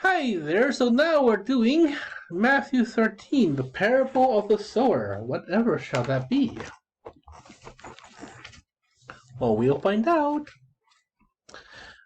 Hi there, so now we're doing Matthew 13, the parable of the sower. Whatever shall that be? Well, we'll find out.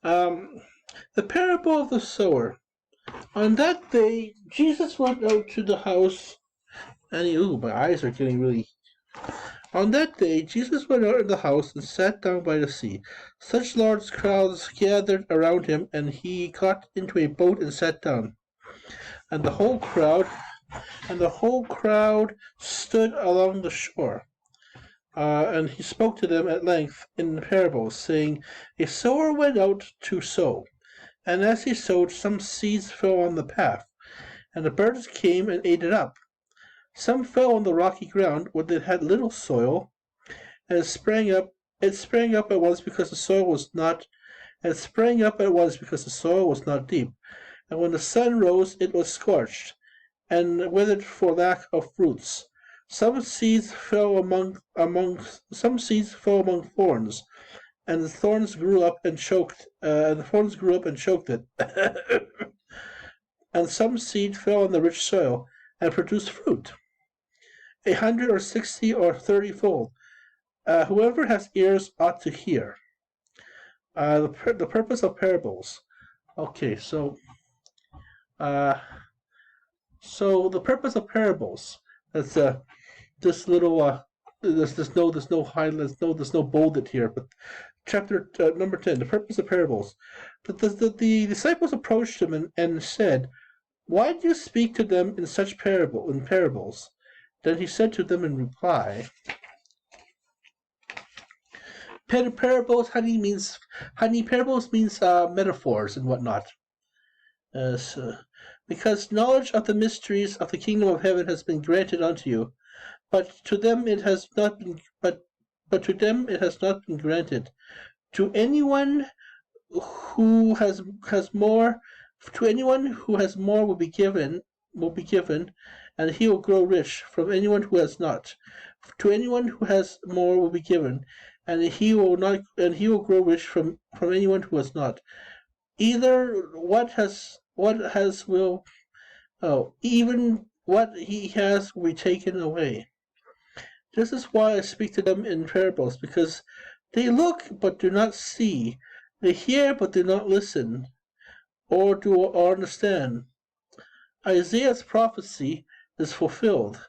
The parable of the sower. On that day, Jesus went out to the house, and my eyes are getting really. On that day, Jesus went out of the house and sat down by the sea. Such large crowds gathered around him, and he got into a boat and sat down. And the whole crowd stood along the shore. And he spoke to them at length in parables, saying, A sower went out to sow, and as he sowed, some seeds fell on the path, and the birds came and ate it up. Some fell on the rocky ground, where it had little soil, and it sprang up at once because the soil was not deep. And when the sun rose, it was scorched, and withered for lack of roots. Some seeds fell among thorns, and the thorns grew up and choked it. And some seed fell on the rich soil and produced fruit, 100 or 60 or 30-fold. Whoever has ears ought to hear. The purpose of parables. Okay, so the purpose of parables. That's this little there's no bolded here, but chapter number 10, the purpose of parables. The disciples approached him and said, "Why do you speak to them in parables?" Then he said to them in reply, parables means metaphors and whatnot. Because knowledge of the mysteries of the kingdom of heaven has been granted unto you, but to them it has not been granted. To anyone who has more will be given, and he will grow rich. From anyone who has not, to anyone who has more will be given, and he will grow rich from anyone who has not. Even what he has will be taken away. This is why I speak to them in parables, because they look but do not see, they hear but do not listen, or understand. Isaiah's prophecy is fulfilled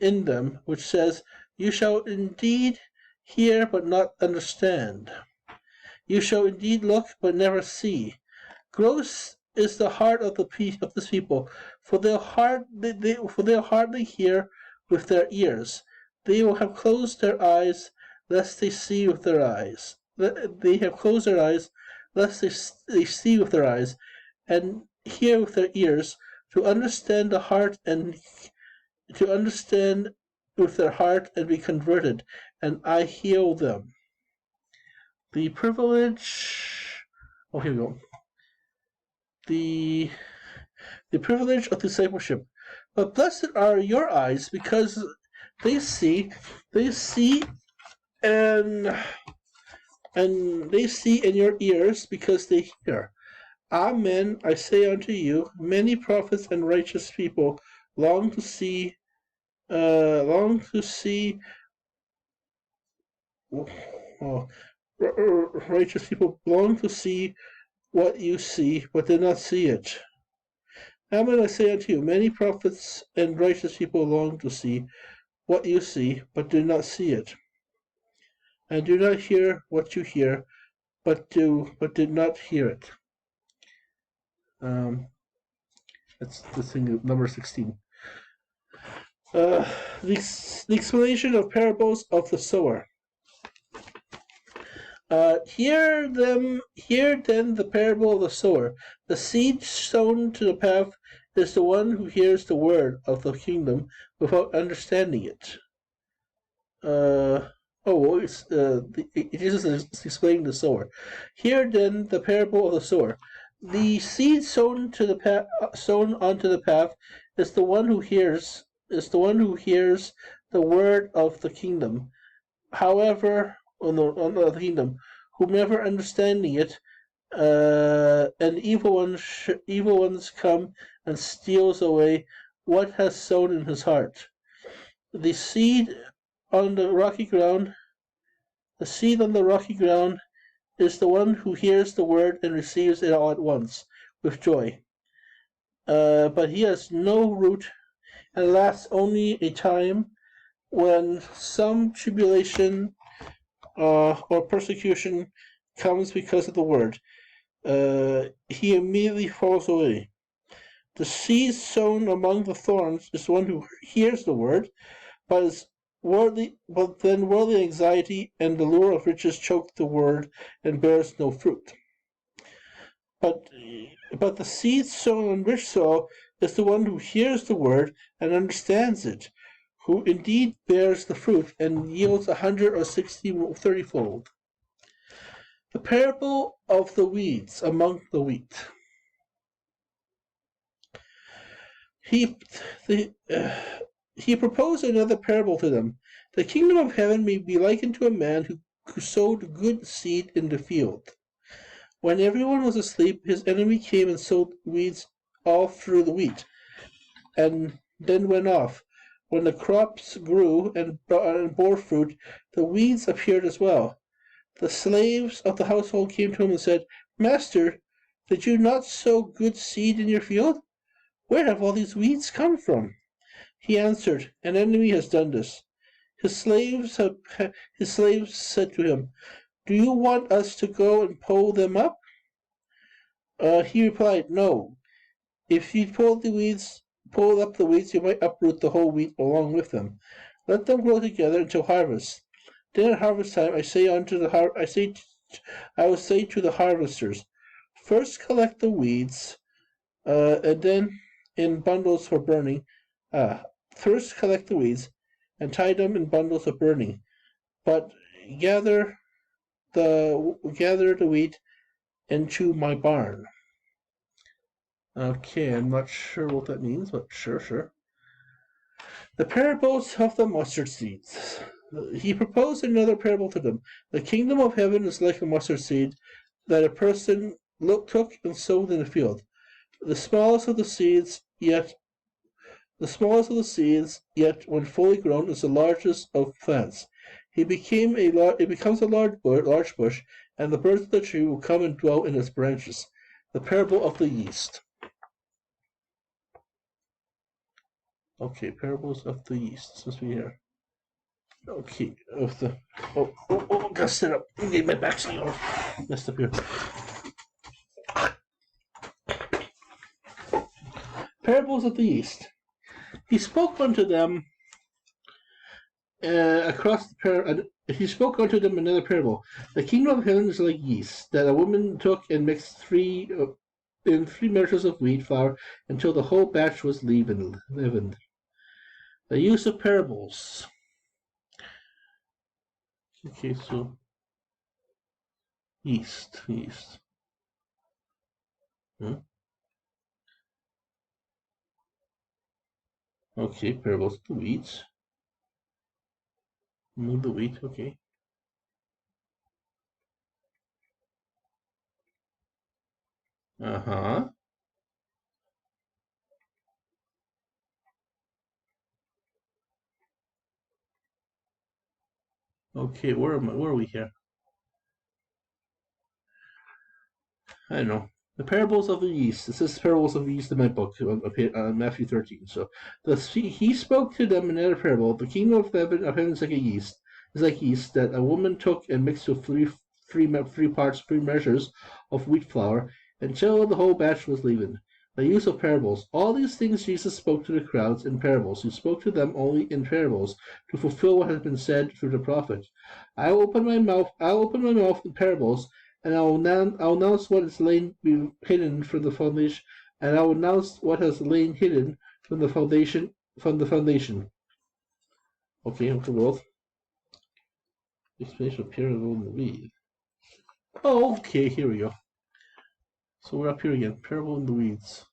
in them, which says, "You shall indeed hear but not understand. You shall indeed look but never see." Gross is the heart of this people, for they'll hardly hear with their ears. They will have closed their eyes, lest they see with their eyes. They have closed their eyes, lest they see with their eyes, and hear with their ears, to understand with their heart and be converted, and I heal them. The privilege. Oh, here we go. The privilege of discipleship. But blessed are your eyes, because they see, and they see, and your ears, because they hear. Amen, I say unto you, many prophets and righteous people long to see righteous people long to see what you see, but did not see it. Amen, I say unto you, many prophets and righteous people long to see what you see, but do not see it, and do not hear what you hear, but did not hear it. That's the thing, number 16. The explanation of parables of the sower. Hear then the parable of the sower. The seed sown to the path is the one who hears the word of the kingdom without understanding it. Jesus is explaining the sower. Hear then the parable of the sower. The seed sown onto the path is the one who hears the word of the kingdom. However, on the kingdom, whomever understanding it, and evil ones come and steals away what has sown in his heart. The seed on the rocky ground, the seed on the rocky ground is the one who hears the word and receives it all at once with joy. But he has no root and lasts only a time. When some tribulation or persecution comes because of the word, he immediately falls away. The seed sown among the thorns is one who hears the word, but then worldly anxiety and the lure of riches choke the word and bears no fruit. But the seed sown on rich soil is the one who hears the word and understands it, who indeed bears the fruit and yields 100 or 60 or 30-fold. The parable of the weeds among the wheat. He proposed another parable to them. The kingdom of heaven may be likened to a man who sowed good seed in the field. When everyone was asleep, his enemy came and sowed weeds all through the wheat, and then went off. When the crops grew and bore fruit, the weeds appeared as well. The slaves of the household came to him and said, Master, did you not sow good seed in your field? Where have all these weeds come from? He answered, An enemy has done this. His slaves said to him, Do you want us to go and pull them up? He replied, No. If you pull up the weeds, you might uproot the whole wheat along with them. Let them grow together until harvest. Then at harvest time, I will say to the harvesters, first collect the weeds, and then in bundles for burning. First collect the weeds and tie them in bundles of burning, but gather the wheat into my barn. Okay, I'm not sure what that means, but sure. The parables of the mustard seeds. He proposed another parable to them. The kingdom of heaven is like a mustard seed that a person took and sowed in a field. The smallest of the seeds, yet when fully grown, is the largest of plants. It becomes a large bush, and the birds of the tree will come and dwell in its branches. The parable of the yeast. Okay, parables of the yeast. This must be here. Okay, gotta sit up. Get my back messed up here. Parables of the yeast. He spoke unto them he spoke unto them another parable. The kingdom of heaven is like yeast that a woman took and mixed in 3 measures of wheat flour until the whole batch was leavened. The use of parables. Okay, so yeast. Okay, parables of the wheat. Move the wheat, okay. Uh-huh. Okay, where are we here? I don't know. The parables of the yeast. This is parables of the yeast in my book, Matthew 13. So he spoke to them in another parable. The kingdom of heaven is like yeast that a woman took and mixed with three measures of wheat flour until the whole batch was leavened. The use of parables. All these things Jesus spoke to the crowds in parables. He spoke to them only in parables to fulfill what has been said through the prophet. I will open my mouth in parables, and I will announce what is lain hidden from the foundation, and I will announce what has lain hidden from the foundation. Okay, of the world. Explanation of parable in the weed. Oh, okay, here we go. So we're up here again. Parable in the weeds.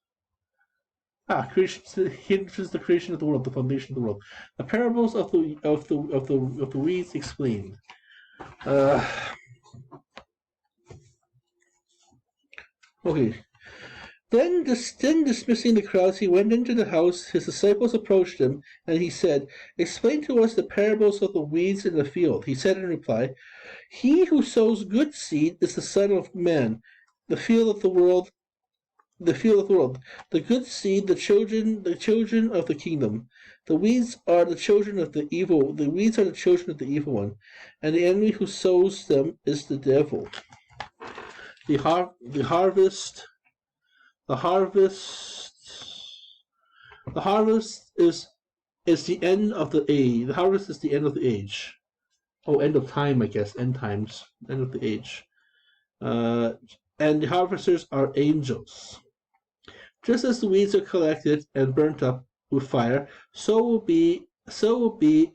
Creation hidden is the creation of the world, the foundation of the world. The parables of the weeds explained. Okay. Then dismissing the crowds, he went into the house. His disciples approached him, and he said, "Explain to us the parables of the weeds in the field." He said in reply, "He who sows good seed is the Son of Man. The field of the world, the field of the world. The good seed, the children of the kingdom. The weeds are the children of the evil. The weeds are the children of the evil one, and the enemy who sows them is the devil. The harvest. The harvest. The harvest is the end of the age. The harvest is the end of the age. Oh, end of time, I guess. End times. End of the age. And the harvesters are angels. Just as the weeds are collected and burnt up with fire, so will be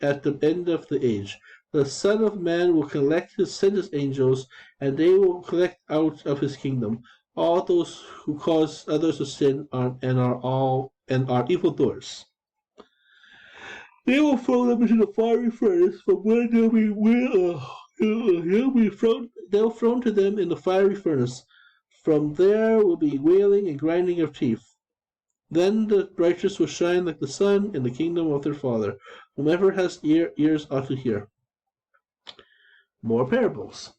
at the end of the age. The Son of Man will send his angels, and they will collect out of his kingdom all those who cause others to sin and are evildoers. They will throw them into the fiery furnace, from where they'll thrown to them in the fiery furnace. From there will be wailing and grinding of teeth. Then the righteous will shine like the sun in the kingdom of their Father. Whomever has ears ought to hear. More parables.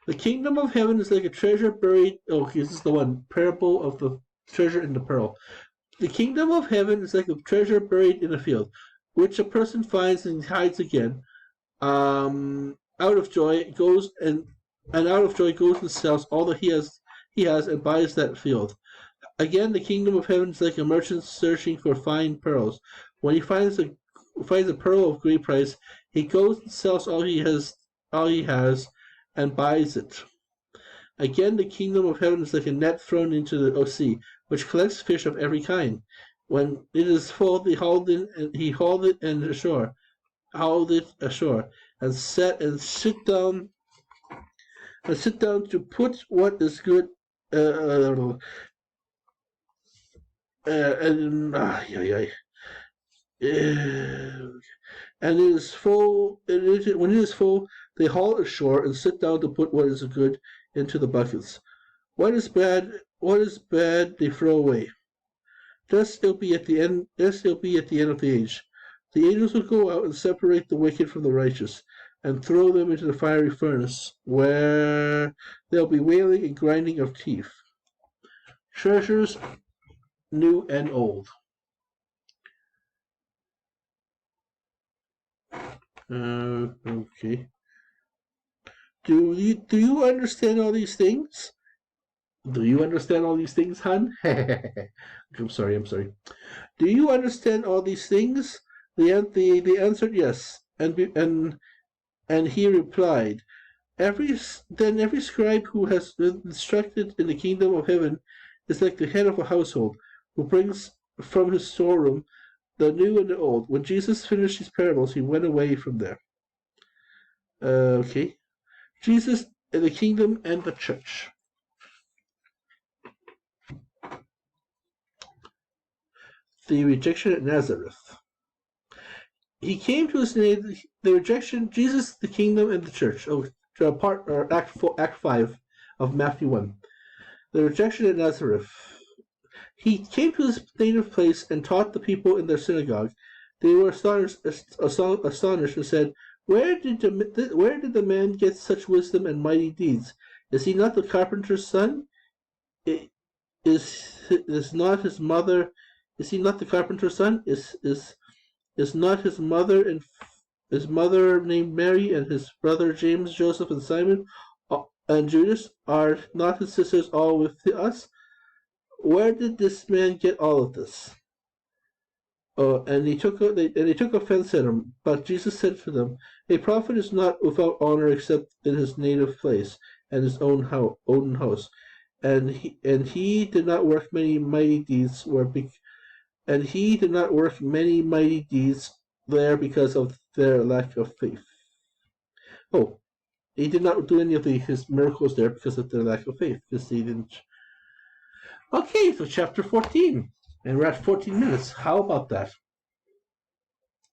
The kingdom of heaven is like a treasure buried. Okay, this is the one. Parable of the treasure in the pearl. The kingdom of heaven is like a treasure buried in a field, which a person finds and hides again. Out of joy goes and sells all that he has and buys that field. Again, the kingdom of heaven is like a merchant searching for fine pearls. When he finds a pearl of great price, he goes and sells all he has, and buys it. Again, the kingdom of heaven is like a net thrown into the sea, which collects fish of every kind. When it is full, he hauled it ashore, and sit down to put what is good. And it is full. When it is full, they haul ashore and sit down to put what is good into the buckets. What is bad, they throw away. Thus it'll be at the end of the age. The angels will go out and separate the wicked from the righteous, and throw them into the fiery furnace, where there'll be wailing and grinding of teeth. Treasures, new and old. Okay. Do you understand all these things? Do you understand all these things, hon? I'm sorry. Do you understand all these things? They answered yes, and he replied, Every scribe who has been instructed in the kingdom of heaven is like the head of a household, who brings from his storeroom the new and the old. When Jesus finished his parables, he went away from there. Okay. Jesus, the kingdom, and the church. The rejection at Nazareth. He came to his name. The rejection, Jesus, the kingdom, and the church. Act 5 of Matthew 1. The rejection at Nazareth. He came to his native place and taught the people in their synagogue. They were astonished and said, Where did the man get such wisdom and mighty deeds? Is he not the carpenter's son? Is not his mother? Is he not the carpenter's son? Is not his mother named Mary, and his brother James, Joseph, and Simon, and Judas? Are not his sisters all with us? Where did this man get all of this? And they took offense at him. But Jesus said to them, A prophet is not without honor except in his native place and his own house. And he did not work many mighty deeds there because of their lack of faith. Oh, he did not do any of his miracles there because of their lack of faith, because they didn't. Okay, so chapter 14, and we're at 14 minutes. How about that?